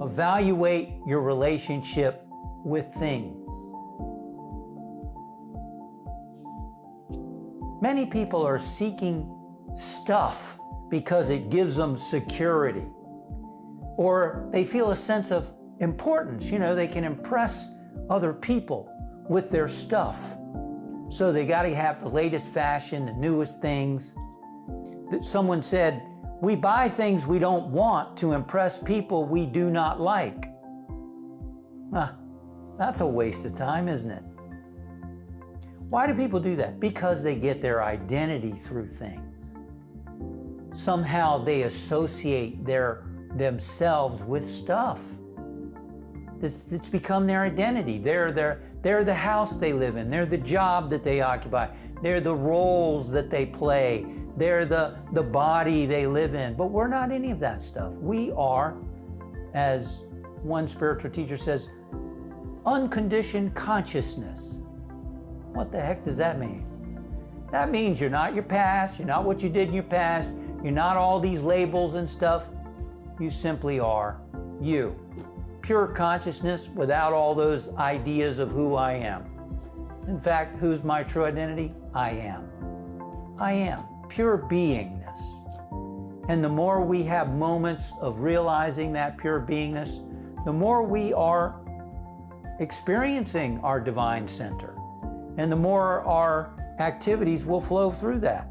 Evaluate your relationship with things. Many people are seeking stuff because it gives them security, or they feel a sense of importance. You know, they can impress other people with their stuff. So they got to have the latest fashion, the newest things. Someone said, we buy things we don't want to impress people we do not like. That's a waste of time, isn't it? Why do people do that? Because they get their identity through things. Somehow they associate themselves with stuff. It's become their identity. They're the house they live in. They're the job that they occupy. They're the roles that they play. They're the body they live in. But we're not any of that stuff. We are, as one spiritual teacher says, unconditioned consciousness. What the heck does that mean? That means you're not your past. You're not what you did in your past. You're not all these labels and stuff. You simply are you. Pure consciousness without all those ideas of who I am. In fact, who's my true identity? I am. I am. Pure beingness. And the more we have moments of realizing that pure beingness, the more we are experiencing our divine center. And the more our activities will flow through that.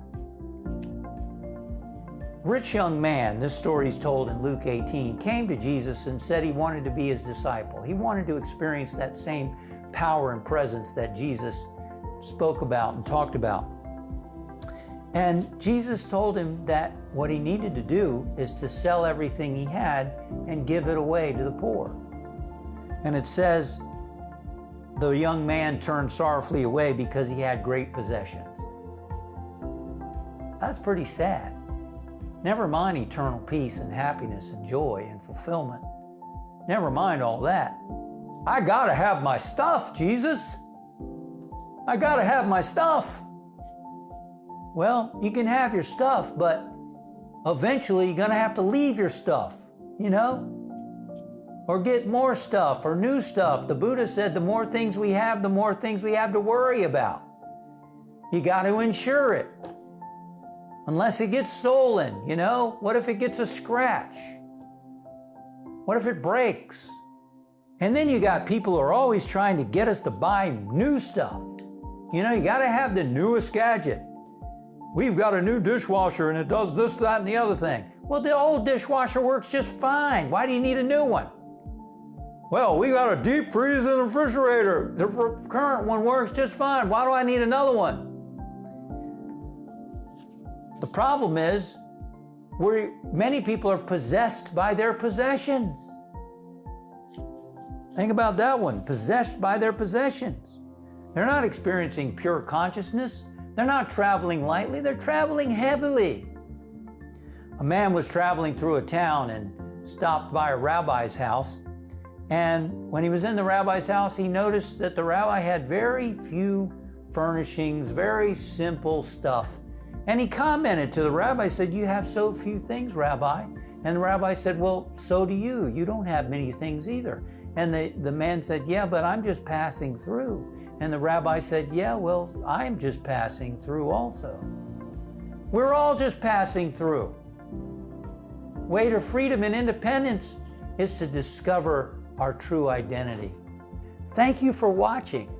Rich young man, this story is told in Luke 18, came to Jesus and said he wanted to be his disciple. He wanted to experience that same power and presence that Jesus spoke about and talked about. And Jesus told him that what he needed to do is to sell everything he had and give it away to the poor. And it says, the young man turned sorrowfully away because he had great possessions. That's pretty sad. Never mind eternal peace and happiness and joy and fulfillment. Never mind all that. I gotta have my stuff, Jesus. I gotta have my stuff. Well, you can have your stuff, but eventually you're gonna have to leave your stuff, you know? Or get more stuff or new stuff. The Buddha said the more things we have, the more things we have to worry about. You got to insure it. Unless it gets stolen, you know? What if it gets a scratch? What if it breaks? And then you got people who are always trying to get us to buy new stuff. You know, you got to have the newest gadget. We've got a new dishwasher and it does this, that, and the other thing. Well, the old dishwasher works just fine. Why do you need a new one? Well, we got a deep freeze and a refrigerator. The current one works just fine. Why do I need another one? The problem is, many people are possessed by their possessions. Think about that one, possessed by their possessions. They're not experiencing pure consciousness. They're not traveling lightly, they're traveling heavily. A man was traveling through a town and stopped by a rabbi's house. And when he was in the rabbi's house, he noticed that the rabbi had very few furnishings, very simple stuff. And he commented to the rabbi, said, "You have so few things, Rabbi." And the rabbi said, "Well, so do you. You don't have many things either." And the man said, "Yeah, but I'm just passing through." And the rabbi said, "Yeah, well, I'm just passing through also." We're all just passing through. Way to freedom and independence is to discover our true identity. Thank you for watching.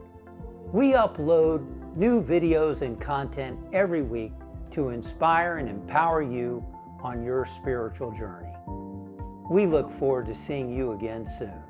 We upload new videos and content every week to inspire and empower you on your spiritual journey. We look forward to seeing you again soon.